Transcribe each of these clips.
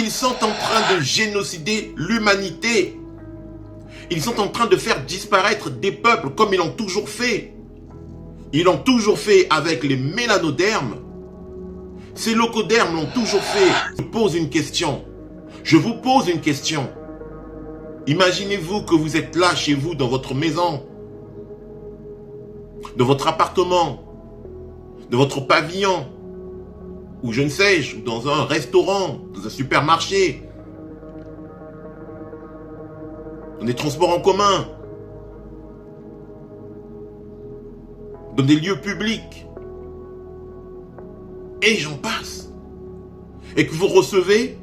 Ils sont en train de génocider l'humanité. Ils sont en train de faire disparaître des peuples comme ils l'ont toujours fait. Ils l'ont toujours fait avec les mélanodermes. Ces locodermes l'ont toujours fait. Je vous pose une question. Je vous pose une question. Imaginez-vous que vous êtes là chez vous, dans votre maison, dans votre appartement, dans votre pavillon, ou je ne sais, dans un restaurant, dans un supermarché, dans des transports en commun, dans des lieux publics, et j'en passe. Et que vous recevez,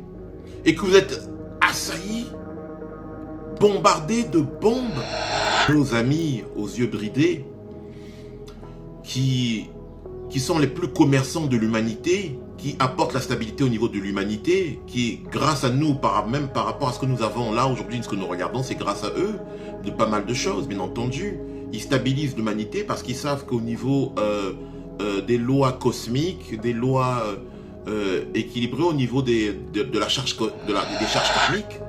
et que vous êtes assaillis, bombardés de bombes. Nos amis aux yeux bridés, qui sont les plus commerçants de l'humanité, qui apportent la stabilité au niveau de l'humanité, qui, grâce à nous, même par rapport à ce que nous avons là aujourd'hui, ce que nous regardons, c'est grâce à eux, de pas mal de choses, bien entendu. Ils stabilisent l'humanité parce qu'ils savent qu'au niveau des lois cosmiques, des lois équilibrées au niveau de la charge, des charges karmiques,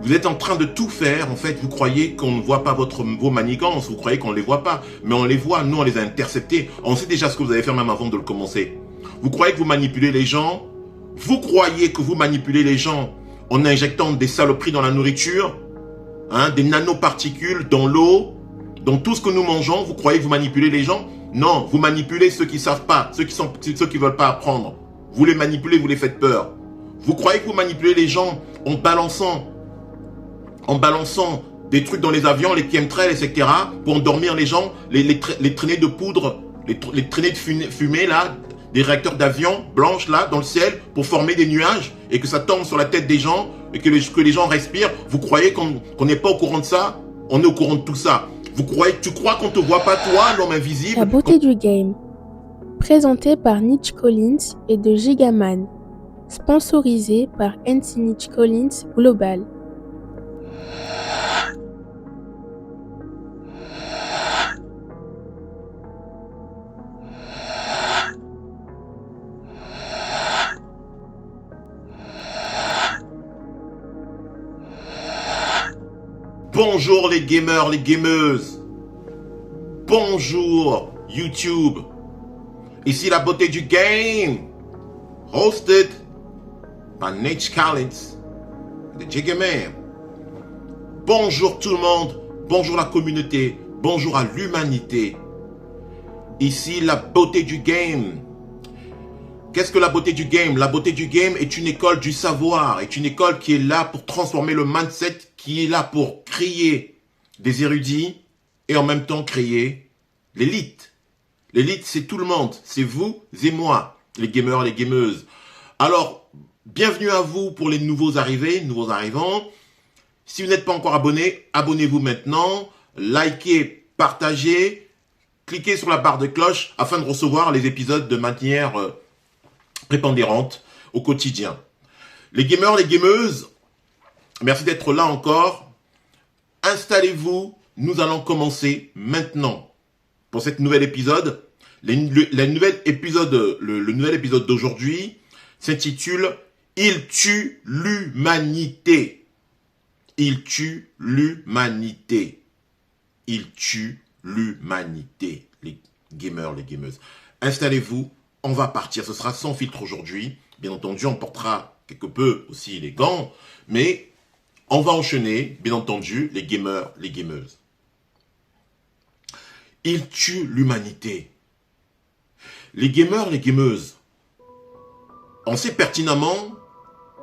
vous êtes en train de tout faire, en fait, vous croyez qu'on ne voit pas vos manigances, vous croyez qu'on ne les voit pas, mais on les voit, nous on les a interceptés, on sait déjà ce que vous allez faire même avant de le commencer. Vous croyez que vous manipulez les gens, vous croyez que vous manipulez les gens en injectant des saloperies dans la nourriture, des nanoparticules dans l'eau, dans tout ce que nous mangeons, vous croyez que vous manipulez les gens? Non, vous manipulez ceux qui ne savent pas, ceux qui ne veulent pas apprendre. Vous les manipulez, vous les faites peur. Vous croyez que vous manipulez les gens en balançant des trucs dans les avions, les chemtrails, etc., pour endormir les gens, les traînées de poudre, les traînées de fumée, là, des réacteurs d'avions blanches, là, dans le ciel, pour former des nuages, et que ça tombe sur la tête des gens, et que les gens respirent. Vous croyez qu'on n'est pas au courant de ça? On est au courant de tout ça. Tu crois qu'on ne te voit pas, toi, l'homme invisible? La beauté du game. Présenté par Niche Collins et de Gigaman. Sponsorisé par NC Niche Collins Global. Bonjour les gamers, les gameuses. Bonjour YouTube. Ici la beauté du game. Hosted par Niche Collins, de Gigaman. Bonjour tout le monde. Bonjour la communauté. Bonjour à l'humanité. Ici la beauté du game. Qu'est-ce que la beauté du game? La beauté du game est une école du savoir, est une école qui est là pour transformer le mindset, qui est là pour créer des érudits et en même temps créer l'élite. L'élite, c'est tout le monde, c'est vous et moi, les gamers, les gameuses. Alors, bienvenue à vous pour les nouveaux arrivés, nouveaux arrivants. Si vous n'êtes pas encore abonné, abonnez-vous maintenant, likez, partagez, cliquez sur la barre de cloche afin de recevoir les épisodes de manière prépondérante au quotidien. Les gamers, les gameuses, merci d'être là encore. Installez-vous, nous allons commencer maintenant. Pour cette nouvel épisode, le nouvel épisode d'aujourd'hui s'intitule « Il tue l'humanité ». Il tue l'humanité. Il tue l'humanité, les gamers, les gameuses. Installez-vous. On va partir, ce sera sans filtre aujourd'hui. Bien entendu, on portera quelque peu aussi les gants, mais on va enchaîner, bien entendu, les gamers, les gameuses. Il tue l'humanité. Les gamers, les gameuses, on sait pertinemment,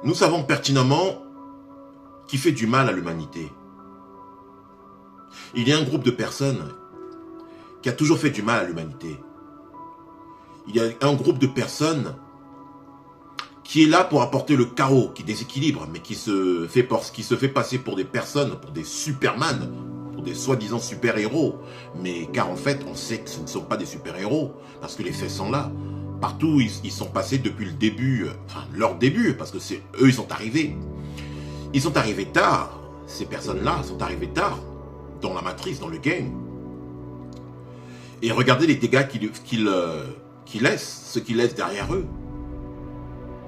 nous savons pertinemment qui fait du mal à l'humanité. Il y a un groupe de personnes qui a toujours fait du mal à l'humanité. Il y a un groupe de personnes qui est là pour apporter le chaos, qui déséquilibre, mais qui se fait passer pour des personnes, pour des Superman, pour des soi-disant super-héros. Mais car en fait, on sait que ce ne sont pas des super-héros, parce que les faits sont là. Partout, ils sont passés depuis le début, enfin leur début, parce que c'est eux, ils sont arrivés. Ils sont arrivés tard, ces personnes-là sont arrivées tard, dans la matrice, dans le game. Et regardez les dégâts qu'ils laissent, ce qu'ils laissent derrière eux.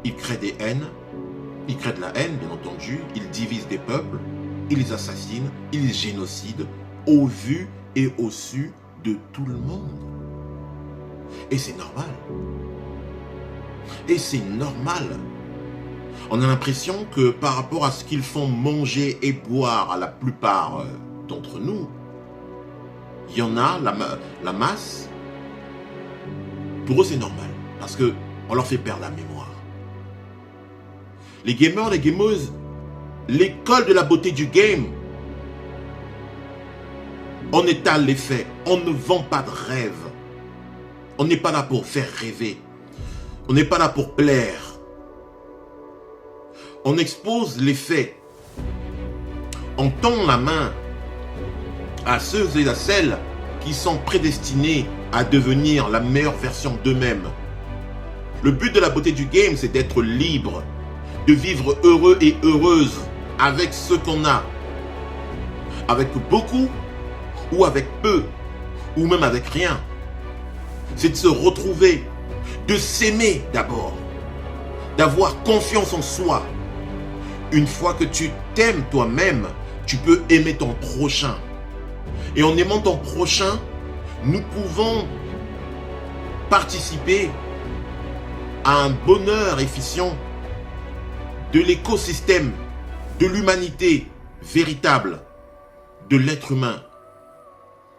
Ils créent des haines, ils créent de la haine, bien entendu, ils divisent des peuples, ils les assassinent, ils les génocident, au vu et au su de tout le monde. Et c'est normal. Et c'est normal. On a l'impression que par rapport à ce qu'ils font manger et boire à la plupart d'entre nous, il y en a, la masse, pour eux c'est normal, parce qu'on leur fait perdre la mémoire. Les gamers, les gameuses, l'école de la beauté du game, on étale les faits, on ne vend pas de rêve. On n'est pas là pour faire rêver. On n'est pas là pour plaire. On expose les faits. On tend la main à ceux et à celles qui sont prédestinés à devenir la meilleure version d'eux-mêmes. Le but de la beauté du game, c'est d'être libre, de vivre heureux et heureuse avec ce qu'on a. Avec beaucoup ou avec peu, ou même avec rien. C'est de se retrouver, de s'aimer d'abord, d'avoir confiance en soi. Une fois que tu t'aimes toi-même, tu peux aimer ton prochain. Et en aimant ton prochain, nous pouvons participer à un bonheur efficient de l'écosystème, de l'humanité véritable, de l'être humain.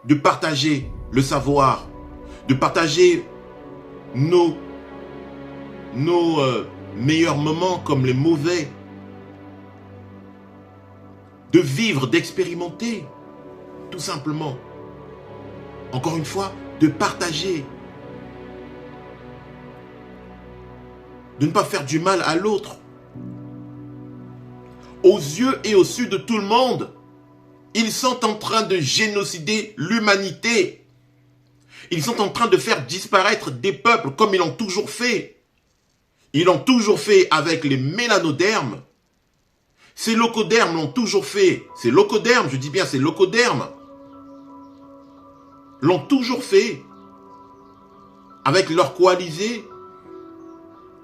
De partager le savoir, de partager nos meilleurs moments comme les mauvais, de vivre, d'expérimenter, tout simplement. Encore une fois, de partager, de ne pas faire du mal à l'autre. Aux yeux et au su de tout le monde, ils sont en train de génocider l'humanité. Ils sont en train de faire disparaître des peuples comme ils l'ont toujours fait. Ils l'ont toujours fait avec les mélanodermes. Ces locodermes l'ont toujours fait. Ces locodermes, je dis bien ces locodermes, l'ont toujours fait. Avec leurs coalisés,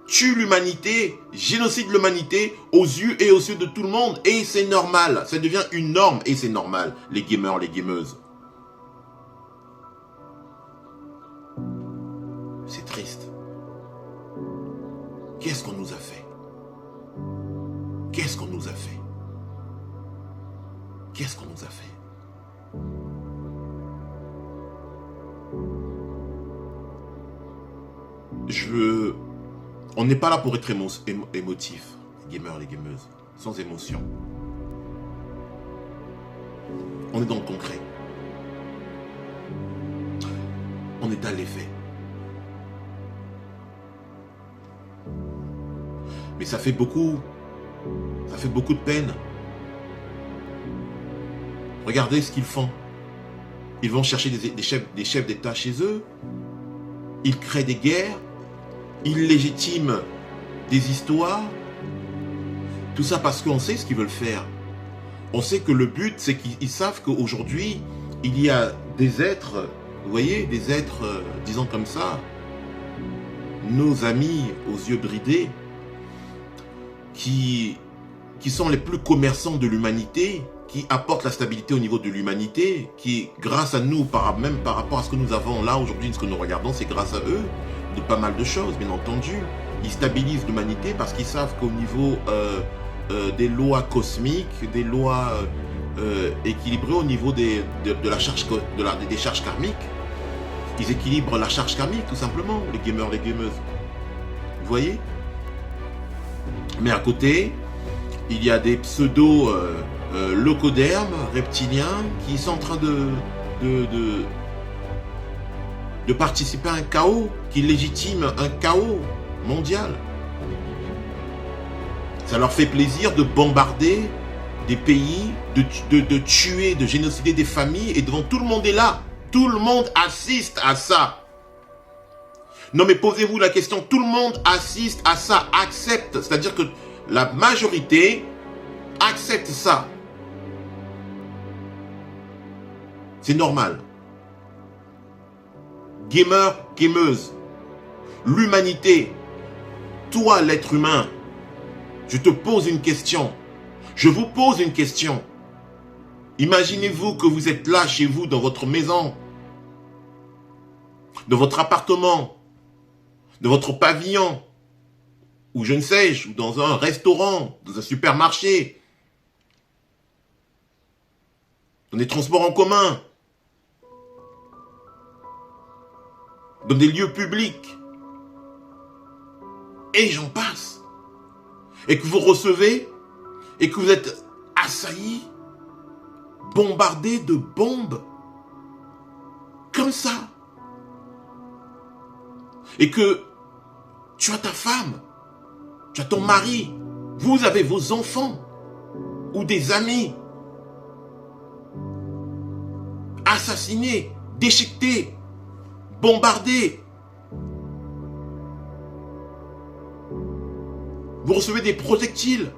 tuent l'humanité, génocident l'humanité aux yeux et aux yeux de tout le monde. Et c'est normal. Ça devient une norme et c'est normal, les gamers, les gameuses. C'est triste. Qu'est-ce qu'on nous a fait? Qu'est-ce qu'on nous a fait? Qu'est-ce qu'on nous a fait? On n'est pas là pour être émotif, les gamers, les gameuses, sans émotion. On est dans le concret. On est dans les faits. Mais ça fait beaucoup de peine. Regardez ce qu'ils font. Ils vont chercher des chefs d'État chez eux. Ils créent des guerres. Ils légitiment des histoires. Tout ça parce qu'on sait ce qu'ils veulent faire. On sait que le but, c'est qu'ils savent qu'aujourd'hui, il y a des êtres, vous voyez, des êtres, disons comme ça, nos amis aux yeux bridés, qui sont les plus commerçants de l'humanité, qui apportent la stabilité au niveau de l'humanité, qui, grâce à nous, même par rapport à ce que nous avons là aujourd'hui, ce que nous regardons, c'est grâce à eux, de pas mal de choses, bien entendu. Ils stabilisent l'humanité parce qu'ils savent qu'au niveau des lois cosmiques, des lois équilibrées au niveau de la charge, des charges karmiques, ils équilibrent la charge karmique, tout simplement, les gamers, les gameuses. Vous voyez? Mais à côté, il y a des pseudo-locodermes, reptiliens, qui sont en train de participer à un chaos, qui légitime un chaos mondial. Ça leur fait plaisir de bombarder des pays, de tuer, de génocider des familles, et devant tout le monde est là. Tout le monde assiste à ça. Non mais posez-vous la question, tout le monde assiste à ça, accepte, c'est-à-dire que la majorité accepte ça. C'est normal. Gamer, gameuse, l'humanité toi l'être humain, je te pose une question. Je vous pose une question. Imaginez-vous que vous êtes là chez vous, dans votre maison, dans votre appartement, dans votre pavillon, ou je ne sais, ou dans un restaurant, dans un supermarché, dans des transports en commun, dans des lieux publics, et j'en passe. Et que vous recevez, et que vous êtes assailli, bombardé de bombes, comme ça. Et que tu as ta femme, tu as ton mari, vous avez vos enfants, ou des amis, assassinés, déchiquetés, bombardés. Vous recevez des projectiles.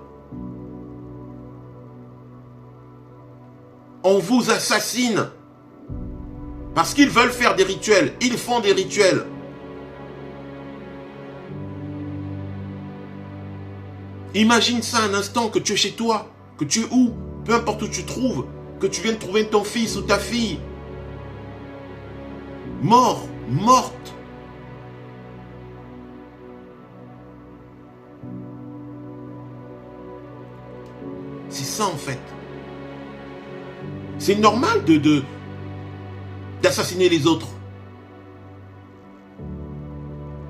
On vous assassine. Parce qu'ils veulent faire des rituels. Ils font des rituels. Imagine ça un instant, que tu es chez toi, que tu es où, peu importe où tu te trouves, que tu viens de trouver ton fils ou ta fille. Mort, morte. C'est ça en fait. C'est normal d'assassiner les autres.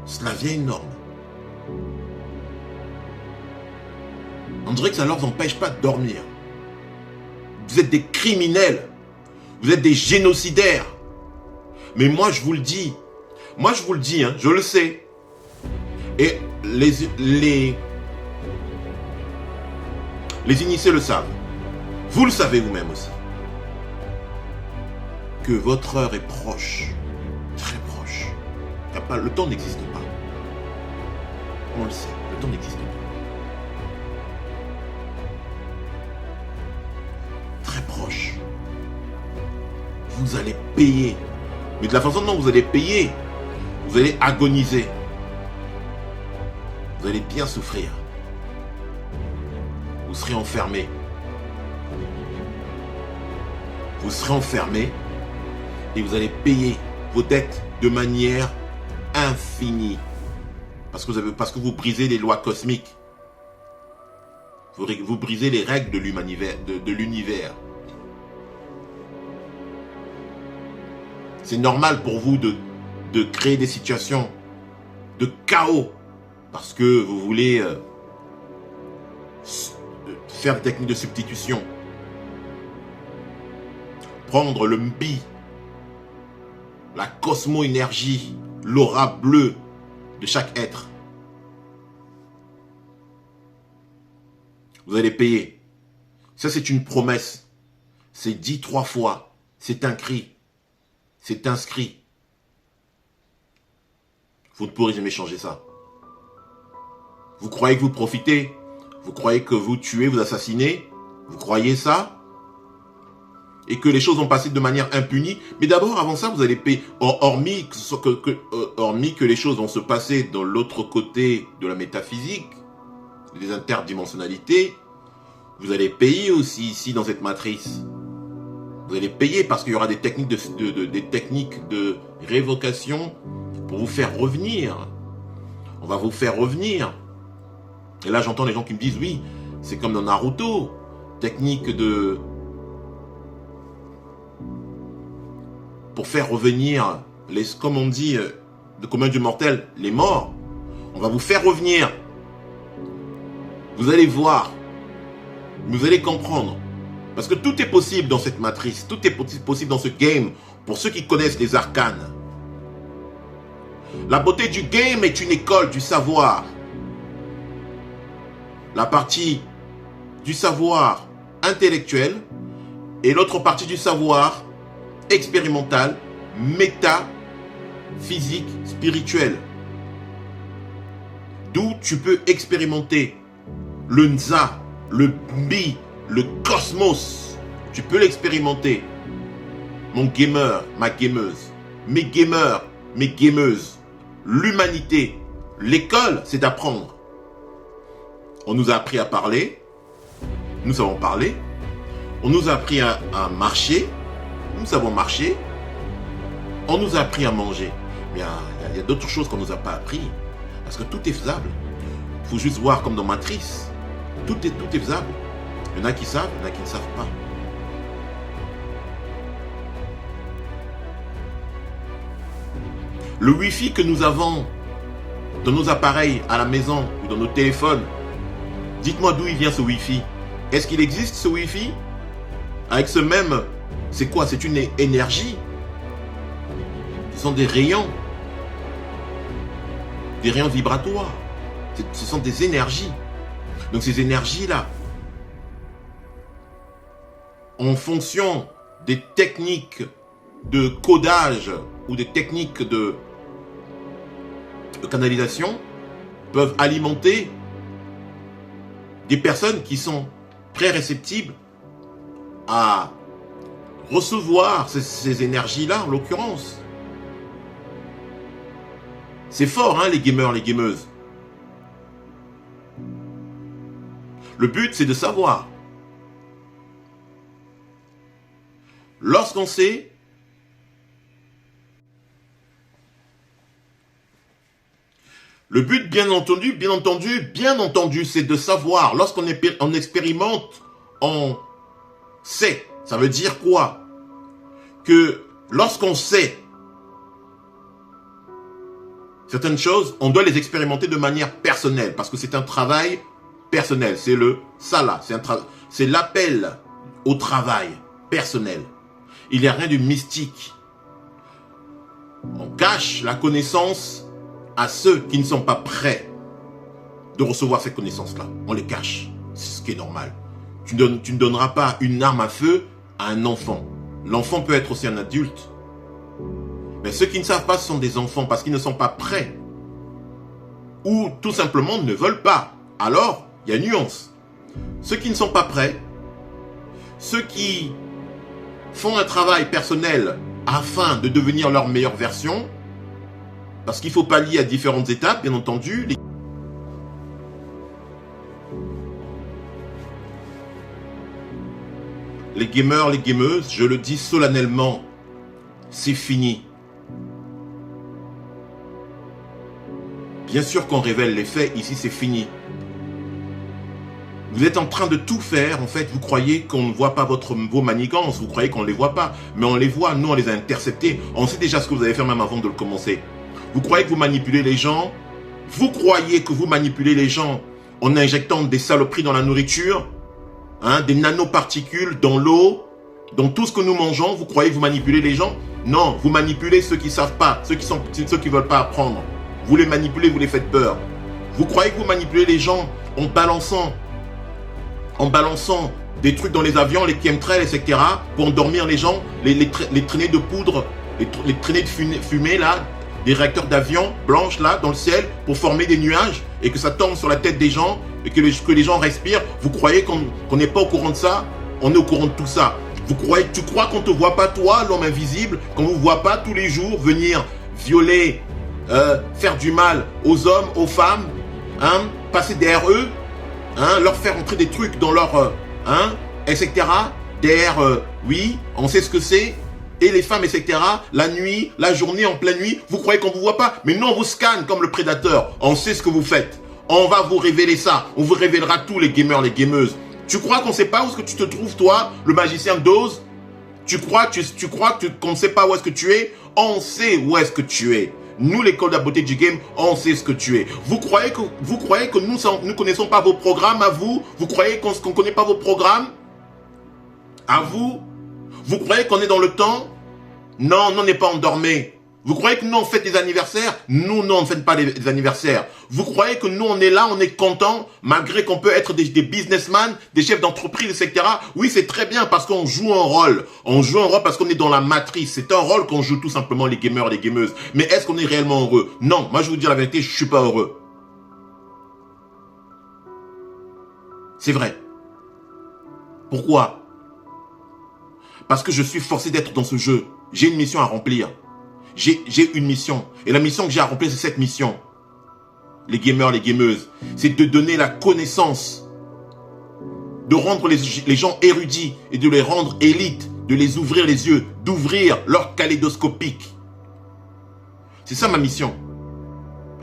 Cela vient énorme. On dirait que ça ne leur empêche pas de dormir. Vous êtes des criminels. Vous êtes des génocidaires. Mais moi, je vous le dis. Moi, je vous le dis, hein, je le sais. Et les initiés le savent. Vous le savez vous-même aussi. Que votre heure est proche. Très proche. Le temps n'existe pas. On le sait. Le temps n'existe pas. Très proche. Vous allez payer. Mais de la façon dont vous allez payer, vous allez agoniser. Vous allez bien souffrir. Vous serez enfermé. Vous serez enfermé et vous allez payer vos dettes de manière infinie. Parce que vous brisez les lois cosmiques. Vous brisez les règles de l'univers. C'est normal pour vous de créer des situations de chaos parce que vous voulez faire des techniques de substitution. Prendre le mbi, la cosmo-énergie, l'aura bleue de chaque être. Vous allez payer. Ça, c'est une promesse. C'est dit 3 fois. C'est un cri. C'est inscrit. Vous ne pourrez jamais changer ça. Vous croyez que vous profitez? Vous croyez que vous tuez, vous assassinez? Vous croyez ça? Et que les choses vont passer de manière impunie? Mais d'abord, avant ça, vous allez payer. Hormis que les choses vont se passer dans l'autre côté de la métaphysique, des interdimensionnalités, vous allez payer aussi ici dans cette matrice. Vous allez payer parce qu'il y aura des techniques de révocation pour vous faire revenir. On va vous faire revenir. Et là, j'entends les gens qui me disent, oui, c'est comme dans Naruto. Technique pour faire revenir, comme on dit, de commun du mortel, les morts. On va vous faire revenir. Vous allez voir. Vous allez comprendre. Parce que tout est possible dans cette matrice. Tout est possible dans ce game. Pour ceux qui connaissent les arcanes. La beauté du game est une école du savoir. La partie du savoir intellectuel et l'autre partie du savoir expérimental, métaphysique, spirituel. D'où tu peux expérimenter le Nza, le Mbi, le cosmos. Tu peux l'expérimenter. Mon gamer, ma gameuse, mes gamers, mes gameuses, l'humanité. L'école, c'est d'apprendre. On nous a appris à parler. Nous savons parler. On nous a appris à marcher. Nous savons marcher. On nous a appris à manger. Mais il y a d'autres choses qu'on ne nous a pas appris. Parce que tout est faisable. Il faut juste voir comme dans Matrice. Tout est faisable. Il y en a qui savent, il y en a qui ne savent pas. Le Wi-Fi que nous avons dans nos appareils à la maison ou dans nos téléphones, dites-moi d'où il vient ce Wi-Fi. Est-ce qu'il existe ce Wi-Fi? Avec ce même, c'est quoi? C'est une énergie. Ce sont des rayons vibratoires. Ce sont des énergies. Donc ces énergies-là, en fonction des techniques de codage ou des techniques de canalisation, peuvent alimenter des personnes qui sont très réceptibles à recevoir ces énergies-là, en l'occurrence. C'est fort, hein, les gamers, les gameuses. Le but, c'est de savoir. Lorsqu'on sait, le but, bien entendu, c'est de savoir. Lorsqu'on expérimente, on sait. Ça veut dire quoi? Que lorsqu'on sait certaines choses, on doit les expérimenter de manière personnelle, parce que c'est un travail personnel. C'est le sala, c'est l'appel au travail personnel. Il n'y a rien de mystique. On cache la connaissance à ceux qui ne sont pas prêts de recevoir cette connaissance-là. On les cache. C'est ce qui est normal. Tu ne donneras pas une arme à feu à un enfant. L'enfant peut être aussi un adulte. Mais ceux qui ne savent pas, ce sont des enfants parce qu'ils ne sont pas prêts. Ou tout simplement ne veulent pas. Alors, il y a une nuance. Ceux qui ne sont pas prêts, ceux qui font un travail personnel afin de devenir leur meilleure version, parce qu'il faut pallier à différentes étapes, bien entendu. Les gamers, les gameuses, je le dis solennellement, c'est fini. Bien sûr qu'on révèle les faits, ici c'est fini. Vous êtes en train de tout faire, en fait, vous croyez qu'on ne voit pas vos manigances, vous croyez qu'on ne les voit pas, mais on les voit, nous on les a interceptés, on sait déjà ce que vous avez fait même avant de le commencer. Vous croyez que vous manipulez les gens, vous croyez que vous manipulez les gens en injectant des saloperies dans la nourriture, hein, des nanoparticules dans l'eau, dans tout ce que nous mangeons, vous croyez que vous manipulez les gens? Non, vous manipulez ceux qui ne savent pas, ceux qui ne veulent pas apprendre. Vous les manipulez, vous les faites peur. Vous croyez que vous manipulez les gens en balançant des trucs dans les avions, les chemtrails, etc. pour endormir les gens, les traînées de poudre, les traînées de fumée là, des réacteurs d'avions blanches là dans le ciel pour former des nuages et que ça tombe sur la tête des gens et que les gens respirent. Vous croyez qu'on n'est pas au courant de ça? On est au courant de tout ça. Tu crois qu'on ne te voit pas, toi, l'homme invisible, qu'on ne vous voit pas tous les jours venir violer, faire du mal aux hommes, aux femmes, hein, passer derrière eux, hein, leur faire entrer des trucs dans leur, etc. Derrière, oui, on sait ce que c'est. Et les femmes, etc. La nuit, la journée, en pleine nuit, vous croyez qu'on ne vous voit pas? Mais nous, on vous scanne comme le prédateur. On sait ce que vous faites. On va vous révéler ça. On vous révélera tous les gamers, les gameuses. Tu crois qu'on ne sait pas où est-ce que tu te trouves, toi, le magicien d'Oz? Tu crois qu'on ne sait pas où est-ce que tu es? On sait où est-ce que tu es. Nous, l'école de la beauté du game, on sait ce que tu es. Vous croyez que nous ne connaissons pas vos programmes à vous? Vous croyez qu'on ne connaît pas vos programmes à vous? Vous croyez qu'on est dans le temps? Non, nous, on n'est pas endormis. Vous croyez que nous, on fête des anniversaires? Nous, non, on ne fête pas des anniversaires. Vous croyez que nous, on est là, on est content, malgré qu'on peut être des businessmen, des chefs d'entreprise, etc. Oui, c'est très bien parce qu'on joue un rôle. On joue un rôle parce qu'on est dans la matrice. C'est un rôle qu'on joue tout simplement, les gamers, les gameuses. Mais est-ce qu'on est réellement heureux? Non, moi, je vous dis la vérité, je ne suis pas heureux. C'est vrai. Pourquoi? Parce que je suis forcé d'être dans ce jeu. J'ai une mission à remplir. J'ai une mission. Et la mission que j'ai à remplir, c'est cette mission. les gamers, les gameuses. C'est de donner la connaissance, de rendre les gens érudits et de les rendre élites, de les ouvrir les yeux, d'ouvrir leur kaléidoscopique. C'est ça ma mission,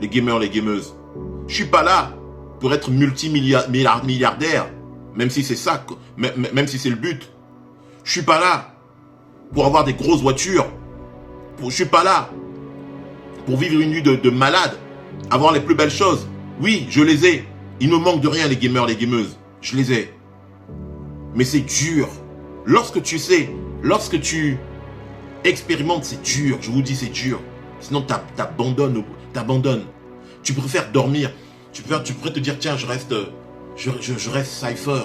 les gamers, les gameuses. Je suis pas là pour être multimilliardaire, même si c'est ça, même si c'est le but. Je suis pas là pour avoir des grosses voitures. Je suis pas là pour vivre une vie de malade, avoir les plus belles choses. Oui, je les ai. Il ne me manque de rien, les gamers, les gameuses. Je les ai. Mais c'est dur. Lorsque tu expérimentes, c'est dur. Je vous dis, c'est dur. Sinon, t'abandonnes. Tu préfères dormir. Tu pourrais te dire, tiens, je reste Cypher.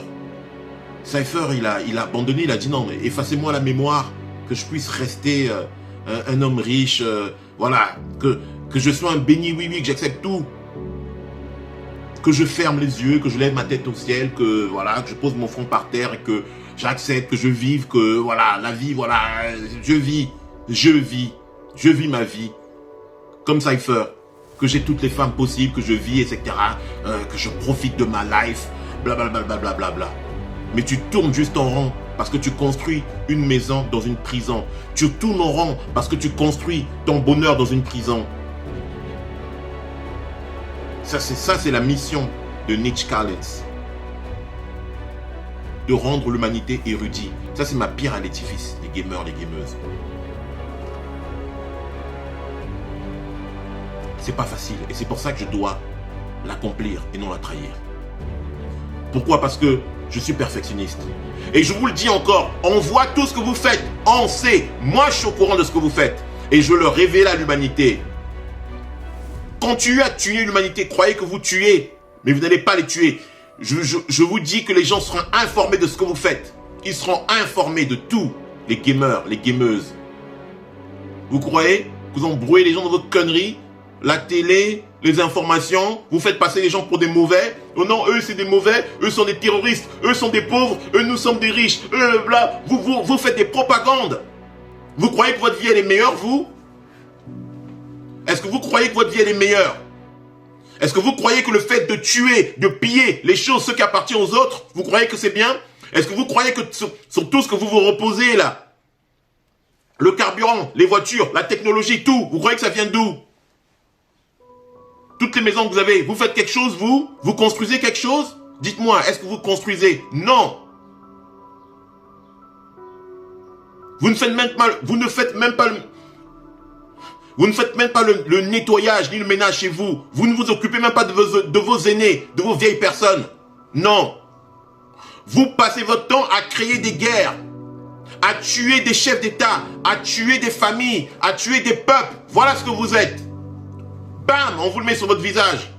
Cypher, il a abandonné, il a dit non, mais effacez-moi la mémoire, que je puisse rester un homme riche, voilà, que je sois un béni, oui, que j'accepte tout. Que je ferme les yeux, que je lève ma tête au ciel, que je pose mon front par terre et que j'accepte, que je vive, que voilà, la vie, voilà, je vis ma vie comme Cypher, que j'ai toutes les femmes possibles, que je vis, etc., que je profite de ma life, blablabla. Mais tu tournes juste en rond parce que tu construis une maison dans une prison. Tu tournes en rond parce que tu construis ton bonheur dans une prison. Ça, c'est la mission de Niche Collins. De rendre l'humanité érudite. Ça, c'est ma pierre à l'édifice, les gamers, les gameuses. C'est pas facile. Et c'est pour ça que je dois l'accomplir et non la trahir. Pourquoi? Parce que je suis perfectionniste. Et je vous le dis encore, on voit tout ce que vous faites. On sait. Moi, je suis au courant de ce que vous faites. Et je le révèle à l'humanité. Continuez à tuer l'humanité. Croyez que vous tuez, mais vous n'allez pas les tuer. Je vous dis que les gens seront informés de ce que vous faites. Ils seront informés de tout. Les gamers, les gameuses. Vous croyez que vous embrouillez les gens dans votre connerie? La télé, les informations, vous faites passer les gens pour des mauvais. Oh non, eux c'est des mauvais, eux sont des terroristes, eux sont des pauvres, eux nous sommes des riches, eux bla. Vous faites des propagandes. Vous croyez que votre vie elle est meilleure, vous? Est-ce que vous croyez que votre vie elle est meilleure? Est-ce que vous croyez que le fait de tuer, de piller les choses, ce qui appartient aux autres, vous croyez que c'est bien? Est-ce que vous croyez que sur tout ce que vous vous reposez là, le carburant, les voitures, la technologie, tout, vous croyez que ça vient d'où? Toutes les maisons que vous avez, vous faites quelque chose, vous? Vous construisez quelque chose? Dites-moi, est-ce que vous construisez? Non. Vous ne faites même pas le nettoyage ni le ménage chez vous. Vous ne vous occupez même pas de vos aînés, de vos vieilles personnes. Non. Vous passez votre temps à créer des guerres, à tuer des chefs d'État, à tuer des familles, à tuer des peuples. Voilà ce que vous êtes. Bam, on vous le met sur votre visage.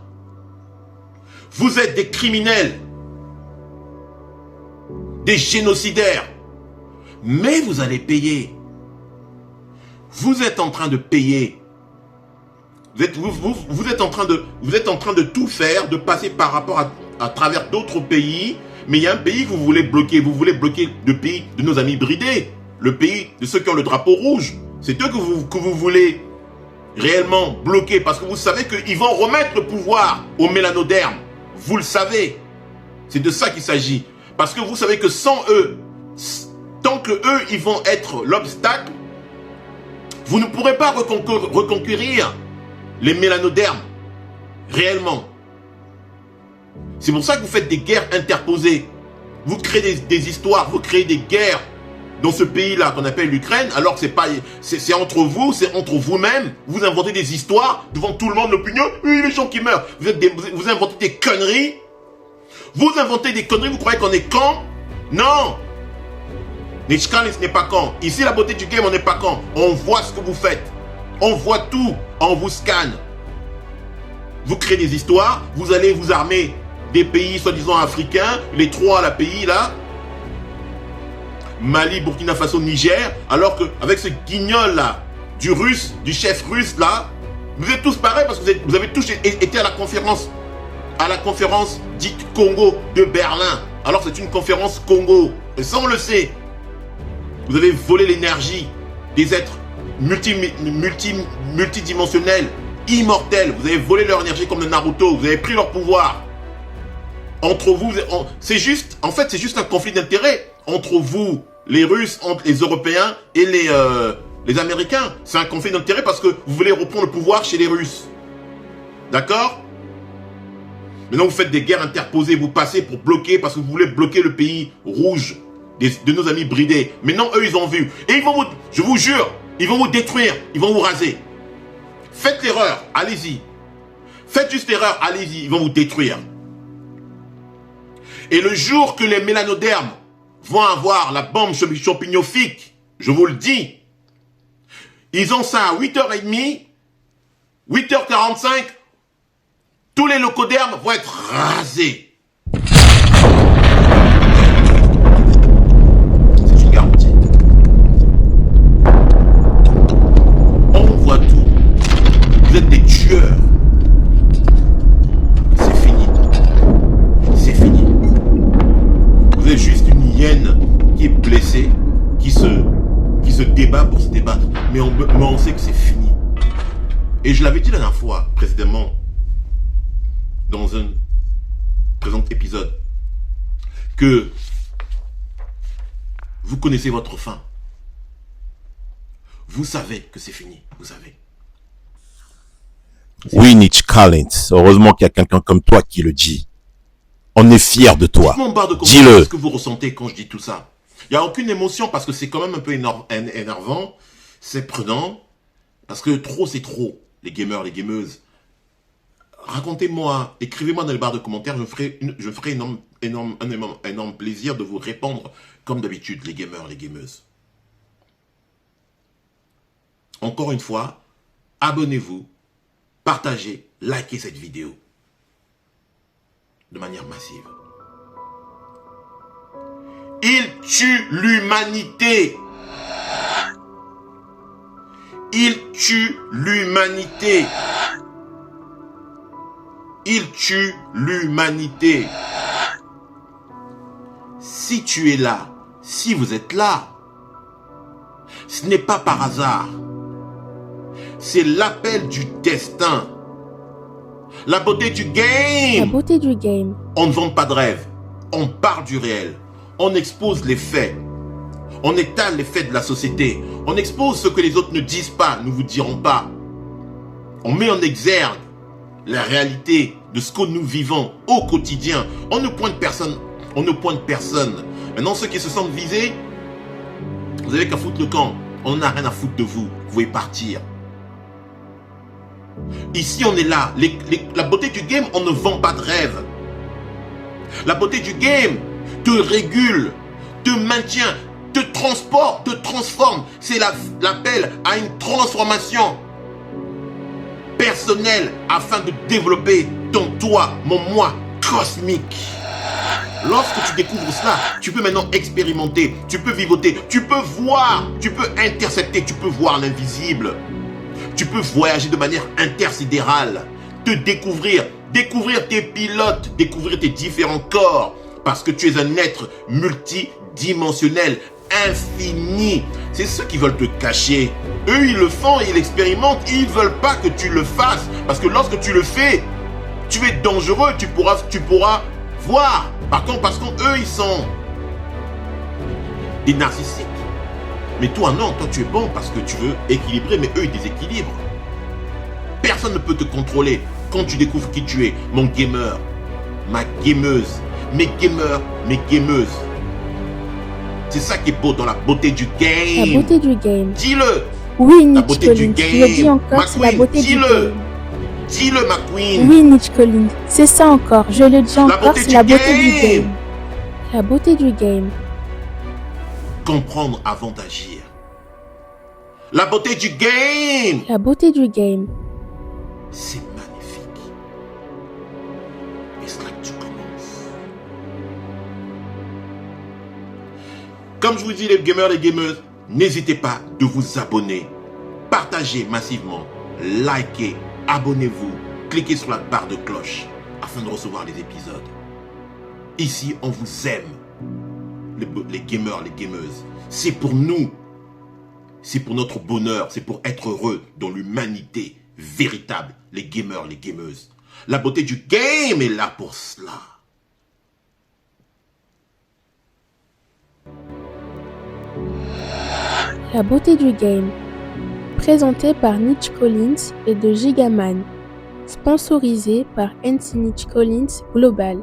Vous êtes des criminels, des génocidaires. Mais vous allez payer. Vous êtes en train de payer. Vous êtes en train de tout faire, de passer par rapport à travers d'autres pays. Mais il y a un pays que vous voulez bloquer. Vous voulez bloquer le pays de nos amis bridés. Le pays de ceux qui ont le drapeau rouge. C'est eux que vous voulez réellement bloquer. Parce que vous savez qu'ils vont remettre le pouvoir aux mélanodermes. Vous le savez. C'est de ça qu'il s'agit. Parce que vous savez que sans eux, tant que eux, ils vont être l'obstacle, vous ne pourrez pas reconquérir les mélanodermes, réellement. C'est pour ça que vous faites des guerres interposées. Vous créez des histoires, vous créez des guerres dans ce pays-là qu'on appelle l'Ukraine, alors que c'est entre vous, c'est entre vous-même. Vous inventez des histoires devant tout le monde, l'opinion, oui, les gens qui meurent. Vous inventez des conneries. Vous inventez des conneries, vous croyez qu'on est con? Non. Niche Collins n'est pas con. Ici, la beauté du game, on n'est pas con. On voit ce que vous faites. On voit tout. On vous scanne. Vous créez des histoires. Vous allez vous armer des pays soi-disant africains. Les trois là, pays là. Mali, Burkina Faso, Niger. Alors qu'avec ce guignol là, du russe, du chef russe là, vous êtes tous pareils parce que vous avez tous été à la conférence dite Congo de Berlin. Alors c'est une conférence Congo. Et ça, on le sait. Vous avez volé l'énergie des êtres multidimensionnels, immortels. Vous avez volé leur énergie comme le Naruto. Vous avez pris leur pouvoir. Entre vous, c'est juste, en fait, c'est juste un conflit d'intérêts entre vous, les Russes, entre les Européens et les Américains. C'est un conflit d'intérêts parce que vous voulez reprendre le pouvoir chez les Russes. D'accord? Maintenant, vous faites des guerres interposées, vous passez pour bloquer parce que vous voulez bloquer le pays rouge de nos amis bridés. Maintenant, eux, ils ont vu. Et ils vont vous, je vous jure, ils vont vous détruire, ils vont vous raser. Faites l'erreur, allez-y. Faites juste l'erreur, allez-y, ils vont vous détruire. Et le jour que les mélanodermes vont avoir la bombe champignophique, je vous le dis, ils ont ça à 8h30, 8h45, tous les locodermes vont être rasés. C'est une garantie. On voit tout. Vous êtes des tueurs. C'est fini. C'est fini. Vous êtes juste une hyène qui est blessée, qui se débat pour se débattre. Mais on sait que c'est fini. Et je l'avais dit la dernière fois, précédemment, dans un présent épisode, que vous connaissez votre fin. Vous savez que c'est fini. Vous savez. Oui, Nitch Collins. Heureusement qu'il y a quelqu'un comme toi qui le dit. On est fiers de toi. Dites-moi en barre de commentaires Dis-le. ce que vous ressentez quand je dis tout ça. Il n'y a aucune émotion parce que c'est quand même un peu énervant. C'est prenant. Parce que trop, c'est trop. Les gamers, les gameuses. Racontez-moi, écrivez-moi dans les barres de commentaires. Je ferai un énorme plaisir de vous répondre comme d'habitude, les gamers, les gameuses. Encore une fois, abonnez-vous, partagez, likez cette vidéo de manière massive. Il tue l'humanité. Il tue l'humanité. Il tue l'humanité. Si tu es là, si vous êtes là, ce n'est pas par hasard. C'est l'appel du destin. La beauté du game. La beauté du game. On ne vend pas de rêve. On parle du réel. On expose les faits. On étale les faits de la société. On expose ce que les autres ne disent pas, ne vous diront pas. On met en exergue la réalité de ce que nous vivons au quotidien. On ne pointe personne. On ne pointe personne. Maintenant, ceux qui se sentent visés, vous avez qu'à foutre le camp. On n'a rien à foutre de vous. Vous pouvez partir. Ici, on est là. La beauté du game, on ne vend pas de rêve. La beauté du game te régule, te maintient, te transporte, te transforme. C'est l'appel à une transformation personnelle afin de développer ton toi, mon moi cosmique. Lorsque tu découvres cela, tu peux maintenant expérimenter, tu peux vivoter, tu peux voir, tu peux intercepter, tu peux voir l'invisible. Tu peux voyager de manière intersidérale, te découvrir tes pilotes, découvrir tes différents corps, parce que tu es un être multidimensionnel, infini. C'est ceux qui veulent te cacher. Eux, ils le font, ils l'expérimentent, ils ne veulent pas que tu le fasses, parce que lorsque tu le fais, tu es dangereux, tu pourras voir. Par contre, parce qu'eux, ils sont des narcissiques. Mais toi, non, toi, tu es bon parce que tu veux équilibrer, mais eux, ils déséquilibrent. Personne ne peut te contrôler quand tu découvres qui tu es. Mon gamer, ma gameuse, mes gamers, mes gameuses. C'est ça qui est beau dans la beauté du game. La beauté du game. Dis-le. Oui, La Nitch beauté du Collins. game. Je le dis encore, Ma c'est la queen, beauté du dis-le. game. Dis-le, ma queen. Oui, Nitch Collins. C'est ça encore. Je le dis encore, beauté c'est du la beauté du game. game. La beauté du game. Comprendre avant d'agir. La beauté du game. La beauté du game. C'est magnifique. Et c'est là que tu commences. Comme je vous dis, les gamers, les gameuses, n'hésitez pas de vous abonner. Partagez massivement. Likez. Abonnez-vous. Cliquez sur la barre de cloche afin de recevoir les épisodes. Ici, on vous aime. Les gamers, les gameuses. C'est pour nous. C'est pour notre bonheur. C'est pour être heureux dans l'humanité. véritables, les gamers, les gameuses. La beauté du game est là pour cela. La beauté du game, présenté par Nitch Collins et de Gigaman, sponsorisé par NC Nitch Collins Global.